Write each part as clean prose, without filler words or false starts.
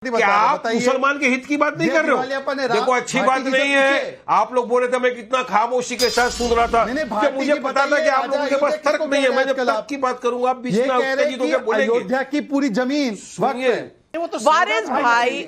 क्या आप मुसलमान के हित की बात नहीं कर रहे हो? देखो अच्छी बात नहीं है। आप लोग बोले थे, मैं कितना खामोशी के साथ सुन रहा था कि मुझे पता था कि आप लोगों के पास तर्क नहीं है। मैं जब तर्क की बात करूंगा आप बीच में उत्तेजित होकर बोलेंगे। अयोध्या की पूरी जमीन वो तो वारिस भाई,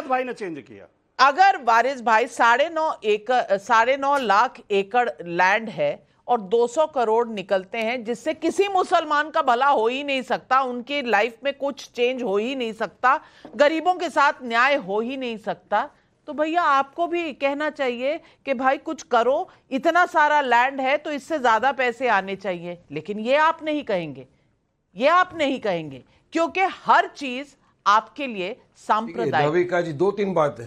भाई ने चेंज किया। अगर वारिस भाई 9.5 लाख एकड़ लैंड है और 200 करोड़ निकलते हैं, जिससे किसी मुसलमान का भला हो ही नहीं सकता, उनकी लाइफ में कुछ चेंज हो ही नहीं सकता, गरीबों के साथ न्याय हो ही नहीं सकता, तो भैया आपको भी कहना चाहिए कि भाई कुछ करो। इतना सारा लैंड है तो इससे ज्यादा पैसे आने चाहिए। लेकिन ये आप नहीं कहेंगे, ये आप नहीं कहेंगे, क्योंकि हर चीज आपके लिए सांप्रदायिक। नविका जी 2-3 बातें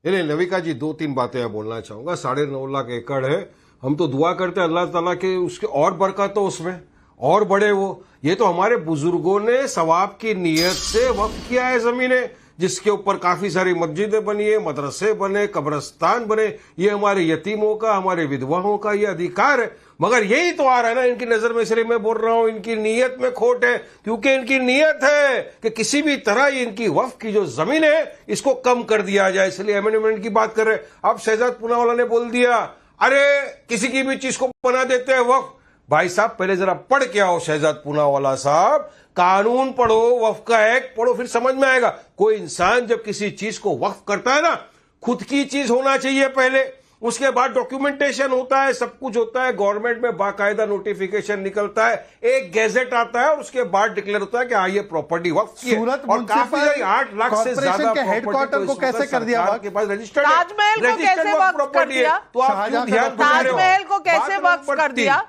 नहीं, नविका जी 2-3 बातें मैं बोलना चाहूंगा। 9.5 लाख एकड़ है, हम तो दुआ करते हैं अल्लाह ताला के उसके और बरकत हो, उसमें और बड़े वो। ये तो हमारे बुजुर्गों ने सवाब की नीयत से वक्फ किया है जमीनें, जिसके ऊपर काफी सारी मस्जिदें बनी है, मदरसे बने, कब्रिस्तान बने। ये हमारे यतीमों का, हमारे विधवाओं का ये अधिकार है। मगर यही तो आ रहा है ना इनकी नजर में, इसलिए मैं बोल रहा हूं इनकी नीयत में खोट है। क्योंकि इनकी नीयत है कि किसी भी तरह इनकी वक्फ की जो जमीन है इसको कम कर दिया जाए, इसलिए अमेंडमेंट की बात कर रहे हैं। अब शहजाद पूनावाला ने बोल दिया, अरे किसी की भी चीज को बना देते हैं वक्फ। भाई साहब पहले जरा पढ़ के आओ शहजाद पूनावाला साहब, कानून पढ़ो, वक्फ का एक्ट पढ़ो, फिर समझ में आएगा। कोई इंसान जब किसी चीज को वक्फ करता है ना, खुद की चीज होना चाहिए पहले, उसके बाद डॉक्यूमेंटेशन होता है, सब कुछ होता है, गवर्नमेंट में बाकायदा नोटिफिकेशन निकलता है, एक गैजेट आता है और उसके बाद डिक्लेयर होता है कि हाँ ये प्रॉपर्टी वक्त की है। और काफी 8 लाख से ज्यादा हेडक्वार्टर को कैसे कर दिया के पास रजिस्टर्ड ताजमहल को कैसे वक्त कर दिया? तो आप क्यों ध्यान दे रहे हो? ताजमहल को कैसे वक्त कर दिया?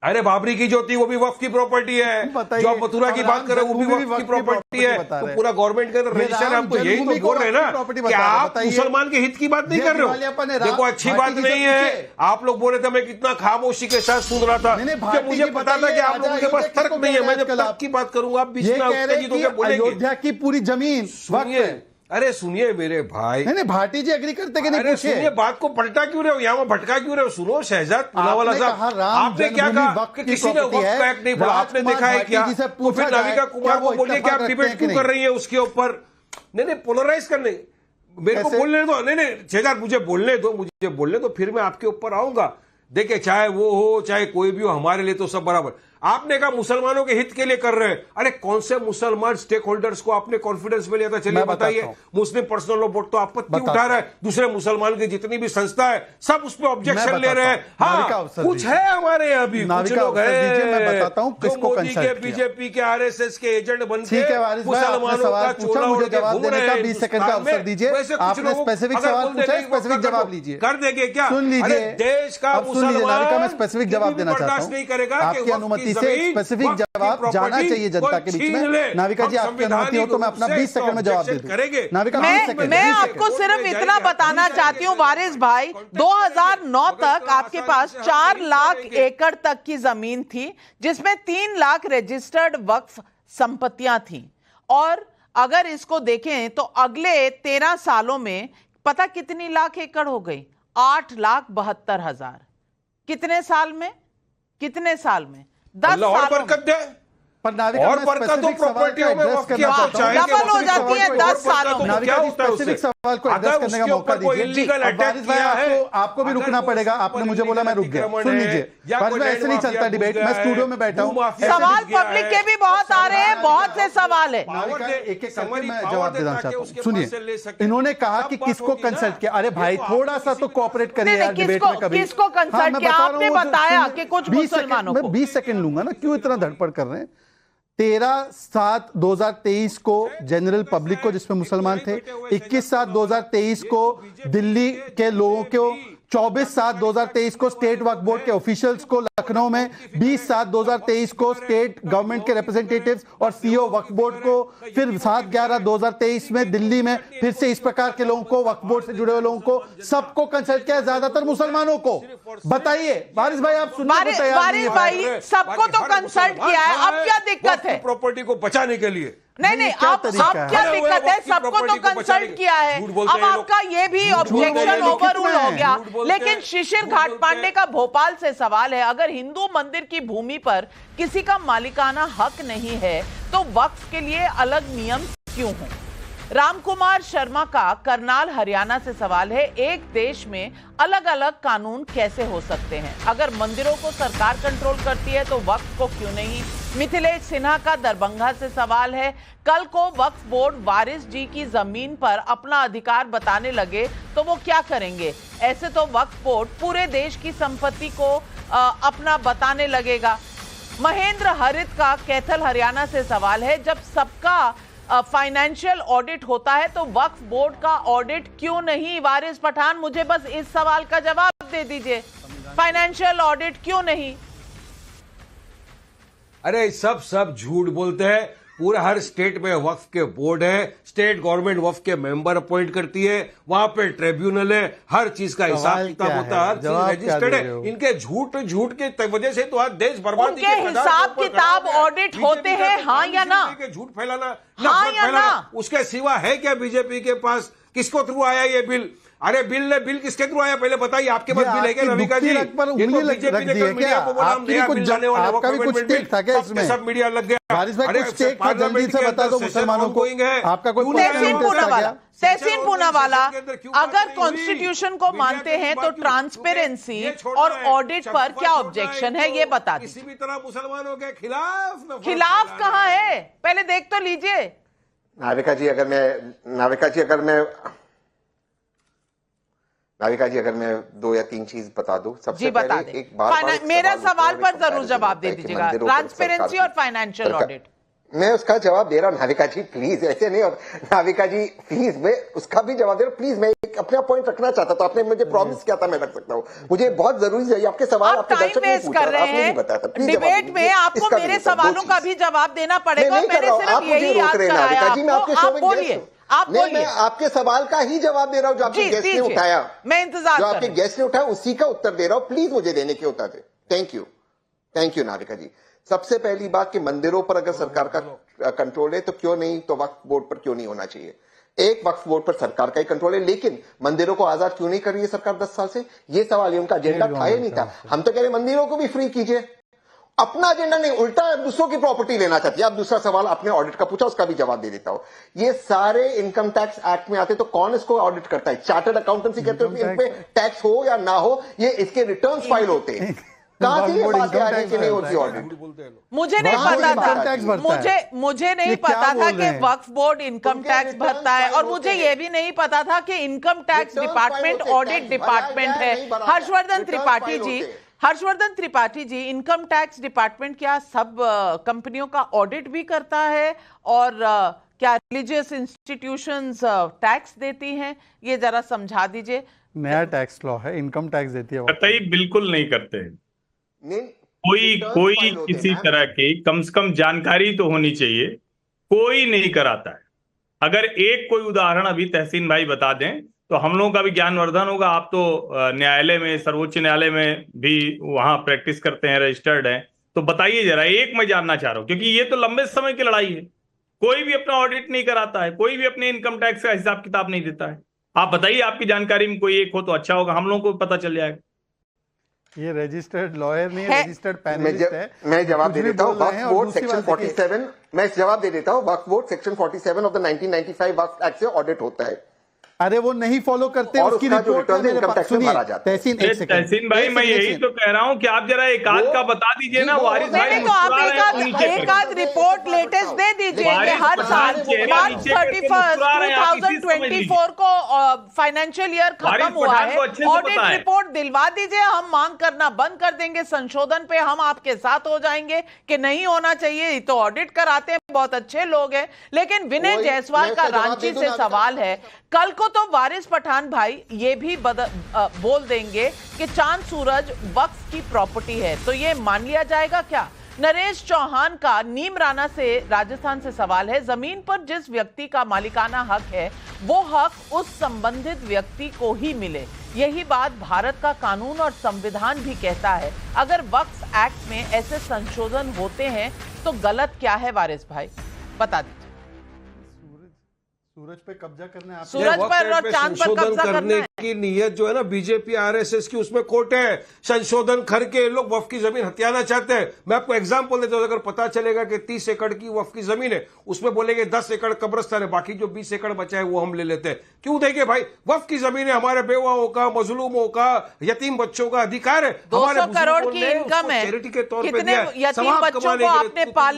अरे बाबरी की जो थी वो भी वक्फ की प्रॉपर्टी है, जो आप मथुरा की बात कर रहे हैं वो भी वक्फ की प्रॉपर्टी है। तो पूरा गवर्नमेंट के अंदर रजिस्टर, हम तो यही तो बोल रहे हैं ना कि आप मुसलमान के हित की बात नहीं कर रहे हो। देखो अच्छी बात नहीं है। आप लोग बोले थे, मैं कितना खामोशी के साथ सुन रहा था कि मुझे पता था कि आप लोगों के पास तर्क नहीं है। मैं जब तर्क की बात करूंगा आप बीच में उत्तेजित होकर बोलेंगे। अयोध्या की पूरी जमीन वक्त। अरे सुनिए मेरे भाई, नहीं भाटी जी एग्री करते कि नहीं? अरे सुनिए, बात को पलटा क्यों रहे हो, यहाँ में भटका क्यों रहे हो? सुनो शहजाद पूनावाला साहब, आपने क्या कहा कि किसी ने वक्फ का एक्ट नहीं पढ़ा? आपने देखा है क्या? तो फिर नाविका कुमार को बोलिए कि आप डिबेट क्यों कर रही है उसके ऊपर? नहीं, पोलराइज करने, मेरे को बोलने दो। नहीं शहजाद, मुझे बोलने दो, फिर मैं आपके ऊपर आऊंगा। देखिए, चाहे वो हो चाहे कोई भी हो, हमारे लिए तो सब बराबर। आपने कहा मुसलमानों के हित के लिए कर रहे हैं। अरे कौन से मुसलमान स्टेक होल्डर्स को आपने कॉन्फिडेंस में लिया था? चलिए बताइए। मुस्लिम पर्सनल लॉ बोर्ड तो आपत्ति उठा रहा है, दूसरे मुसलमान की जितनी भी संस्था है सब उस पर ऑब्जेक्शन ले रहे हैं। हाँ, कुछ है हमारे यहाँ भी कुछ लोग हैं, मैं बताता हूँ किसको कंसल्ट किया। बीजेपी के आरएसएस के एजेंट बन के मुसलमानों का चोला उड़ के जवाब देने का 20 सेकंड का अवसर दीजिए। आपने स्पेसिफिक सवाल पूछा, स्पेसिफिक जवाब लीजिए। कर देंगे क्या? सुन लीजिए, देश का नाविका मैं स्पेसिफिक जवाब देना चाहता हूँ। आपकी अनुमति से स्पेसिफिक जवाब जाना चाहिए जनता के बीच में। नाविका जी आपकी अनुमति हो तो मैं अपना 20 सेकंड में जवाब दे दूं। नाविका मैं आपको सिर्फ इतना बताना चाहती हूँ वारिस भाई, 2009 तक आपके पास 4 लाख एकड़ तक की जमीन थी, जिसमें 3 लाख रजिस्टर्ड वक्फ संपत्तियां थी। और अगर इसको देखें तो अगले 13 सालों में पता कितनी लाख एकड़ हो गई? 8,72,000। कितने साल में? 10 सालों में। और बरकत तो प्रॉपर्टियों में वक्त किया डबल हो जाती है 10 सालों में। क्या होता है? स्पेसिफिक सवाल को एड्रेस करने का मौका दीजिए। आपको भी रुकना पड़ेगा। आपने मुझे बोला, मैं रुक गया। सुन लीजिए, ऐसे नहीं चलता डिबेट। मैं स्टूडियो में बैठा हूँ, सवाल पब्लिक के भी बहुत आ रहे हैं, बहुत से सवाल है। एक एक करके मैं जवाब देना चाहता हूँ। सुनिए, इन्होंने कहा कि किसको कंसल्ट किया। अरे भाई थोड़ा सा तो कोऑपरेट करिए यार डिबेट में कभी। किसको कंसल्ट किया? आपने बताया कि कुछ मुसलमानों को। 20 सेकंड लूंगा ना, क्यों इतना धड़पड़ कर रहे हैं? 13/7/2023 को जनरल पब्लिक को, जिसमें मुसलमान थे, 21/7/2023 को दिल्ली के लोगों को, 24/7/2023 को स्टेट वक्फ बोर्ड के ऑफिशियल्स को लखनऊ में, 20/7/2023 को स्टेट गवर्नमेंट के रिप्रेजेंटेटिव्स और सीईओ वक्फ बोर्ड को, फिर 7/11/2023 में दिल्ली में फिर से इस प्रकार के लोगों को, वक्फ बोर्ड से जुड़े हुए लोगों को, सबको कंसल्ट किया, ज्यादातर मुसलमानों को। बताइए वारिस भाई, आप सुनने वारिस भाई, सबको तो कंसल्ट किया है, अब क्या दिक्कत है? प्रॉपर्टी को बचाने के लिए नहीं, आप क्या दिक्कत है? सबको तो कंसल्ट किया है, अब आपका ये भी ऑब्जेक्शन ओवररूल हो गया। लेकिन शिशिर घाटपांडे का भोपाल से सवाल है, अगर हिंदू मंदिर की भूमि पर किसी का मालिकाना हक नहीं है तो वक्फ के लिए अलग नियम क्यों हो? रामकुमार शर्मा का करनाल हरियाणा से सवाल है, एक देश में अलग अलग कानून कैसे हो सकते हैं? अगर मंदिरों को सरकार कंट्रोल करती है तो वक्फ को क्यों नहीं? मिथिलेश सिन्हा का दरभंगा से सवाल है, कल को वक्फ बोर्ड वारिस जी की जमीन पर अपना अधिकार बताने लगे तो वो क्या करेंगे? ऐसे तो वक्फ बोर्ड पूरे देश की संपत्ति को अपना बताने लगेगा। महेंद्र हरित का कैथल हरियाणा से सवाल है, जब सबका फाइनेंशियल ऑडिट होता है तो वक्फ बोर्ड का ऑडिट क्यों नहीं? वारिस पठान, मुझे बस इस सवाल का जवाब दे दीजिए, फाइनेंशियल ऑडिट क्यों नहीं? अरे सब झूठ बोलते हैं। पूरा हर स्टेट में वक्फ के बोर्ड है, स्टेट गवर्नमेंट वक्फ के मेंबर अपॉइंट करती है, वहां पे ट्रिब्यूनल है, हर चीज का हिसाब किताब होता है, हर चीज रजिस्टर्ड है। इनके झूठ के वजह से तो आज देश बर्बादी के हिसाब किताब ऑडिट होते हैं, हाँ या ना? झूठ फैलाना, हाँ या ना? उसके सिवा है क्या बीजेपी के पास? किसको थ्रू आया ये बिल? अरे बिल किसके थ्रू आया पहले बताइए। आपके पास बिल है क्या नविका जी? सब मीडिया लग गया। बता दो मुसलमानों को आपका कोई तहसीन पूनावाला, अगर कॉन्स्टिट्यूशन को मानते हैं तो ट्रांसपेरेंसी और ऑडिट पर क्या ऑब्जेक्शन है, ये बता दीजिए। किसी भी तरह मुसलमानों के खिलाफ कहां है, पहले देख तो लीजिए। नाविका जी अगर मैं 2 या 3 चीज बता दूं। सबसे पहले एक बार मेरा सवाल पर जरूर जवाब दे दीजिएगा, ट्रांसपेरेंसी और फाइनेंशियल ऑडिट। मैं उसका जवाब दे रहा हूं नाविका जी, प्लीज ऐसे नहीं। और नाविका जी प्लीज, मैं उसका भी जवाब दे रहा हूं प्लीज। मैं अपना पॉइंट रखना चाहता था, आपने मुझे प्रॉमिस किया था मैं रख सकता हूं। मुझे बहुत जरूरी है आपके सवाल, आपके दर्शक ने पूछा, आपने नहीं बताया था। डिबेट में आपको मेरे सवालों का भी जवाब देना पड़ेगा। मैंने सिर्फ यही याद कराया आपको। बोलिए, आप बोलिए। मैं आपके सवाल का ही जवाब दे रहा हूं जो आपके गेस्ट ने उठाया। मैं इंतजार, जो आपके गेस्ट ने उठाया उसी का उत्तर दे रहा हूं। प्लीज मुझे देने के उत्तर दे। थैंक यू नाविका जी। सबसे पहली बात कि मंदिरों पर अगर सरकार का कंट्रोल है तो क्यों नहीं, तो वक्फ बोर्ड पर क्यों नहीं होना चाहिए? एक वक्फ बोर्ड पर सरकार का ही कंट्रोल है, लेकिन मंदिरों को आजाद क्यों नहीं कर रही है सरकार 10 साल से? ये सवाल उनका एजेंडा था या नहीं था? हम तो कह रहे मंदिरों को भी फ्री कीजिए, अपना एजेंडा नहीं, उल्टा दूसरों की प्रॉपर्टी लेना चाहती है। अब दूसरा सवाल आपने ऑडिट का पूछा, उसका भी जवाब दे देता हूं। ये सारे इनकम टैक्स एक्ट में आते तो कौन इसको ऑडिट करता है? चार्टर्ड अकाउंटेंसी कहते हो कि इन पे टैक्स हो या ना हो, ये इसके रिटर्न्स फाइल होते हैं। कहां से ये बातें आ रही कि नहीं होती ऑडिट? मुझे नहीं पता था, मुझे नहीं पता था कि वक्फ बोर्ड इनकम टैक्स भरता है, और मुझे यह भी नहीं पता था कि income tax department audit department है। Harshvardhan Tripathi ji, income tax department क्या सब कंपनियों का ऑडिट भी करता है? और क्या रिलीजियस इंस्टीट्यूशंस टैक्स देती हैं? ये जरा समझा दीजिए। नया टैक्स लॉ है, इनकम टैक्स देती है। कतई बिल्कुल नहीं करते हैं। कोई किसी तरह की कम से कम जानकारी तो होनी चाहिए, कोई नहीं कराता है। अगर एक कोई उदाहरण अभी तहसीन भाई बता दें तो हम लोगों का भी ज्ञानवर्धन होगा। आप तो न्यायालय में, सर्वोच्च न्यायालय में भी वहां प्रैक्टिस करते हैं, रजिस्टर्ड हैं, तो बताइए जरा। एक मैं जानना चाह रहा हूं, क्योंकि ये तो लंबे समय की लड़ाई है। कोई भी अपना ऑडिट नहीं कराता है, कोई भी अपने इनकम टैक्स का हिसाब किताब नहीं देता है। आप बताइए, आपकी जानकारी में कोई एक हो तो अच्छा होगा, हम लोगों को पता चल जाएगा। ये रजिस्टर्ड लॉयर नहीं है, रजिस्टर्ड पैनलिस्ट है। मैं जवाब दे देता हूं। वक्फ बोर्ड सेक्शन 47, मैं जवाब दे देता हूं। Waqf board section 47 of the 1995 Waqf act से ऑडिट होता है। अरे वो नहीं फॉलो करते, उसकी रिपोर्ट तहसीन भाई, मैं यही तो कह रहा हूं कि आप जरा एक आध का बता दीजिए ना। वारिस भाई तो आप एक आध रिपोर्ट लेटेस्ट दे दीजिए कि हर साल मार्च 31, 2024 को फाइनेंशियल ईयर खत्म हुआ है, ऑडिट रिपोर्ट दिलवा दीजिए। हम मांग करना बंद कर देंगे, संशोधन पे हम आपके साथ हो जाएंगे कि नहीं होना चाहिए। तो ऑडिट कराते हैं, बहुत अच्छे लोग हैं। लेकिन विनय जायसवाल का रांची से सवाल है, कल को तो वारिस पठान भाई ये भी बोल देंगे कि चांद सूरज वक्फ की प्रॉपर्टी है, तो ये मान लिया जाएगा क्या? नरेश चौहान का नीमराना से राजस्थान से सवाल है, जमीन पर जिस व्यक्ति का मालिकाना हक है वो हक उस संबंधित व्यक्ति को ही मिले। यही बात भारत का कानून और संविधान भी कहता है। अगर वक्फ एक्ट में ऐसे संशोधन होते हैं तो गलत क्या है? वारिस भाई बता दीजिए। सूरज पे कब्जा करने आप सूरज वक्त पर और पे चांद पर संशोधन कब्जा करना करने है। की नीयत जो है ना बीजेपी आरएसएस की, उसमें खोट है। संशोधन करके ये लोग वक्फ की जमीन हथियाना चाहते हैं। मैं आपको एग्जांपल देता हूं, अगर पता चलेगा कि 30 एकड़ की वक्फ की जमीन है, उसमें बोलेंगे 10 एकड़ कब्रिस्तान है, बाकी जो 20 एकड़ बचा है वो हम ले लेते हैं। क्यों देंगे भाई? वक्फ की जमीन है, हमारे बेवाओं का, मजलूमों का, यतीम बच्चों का अधिकार है। 200 करोड़ की इनकम है, चैरिटी के तौर पे कितने दिया है, यतीम सवाब बच्चों कमाने को के लिए आपने तो पाल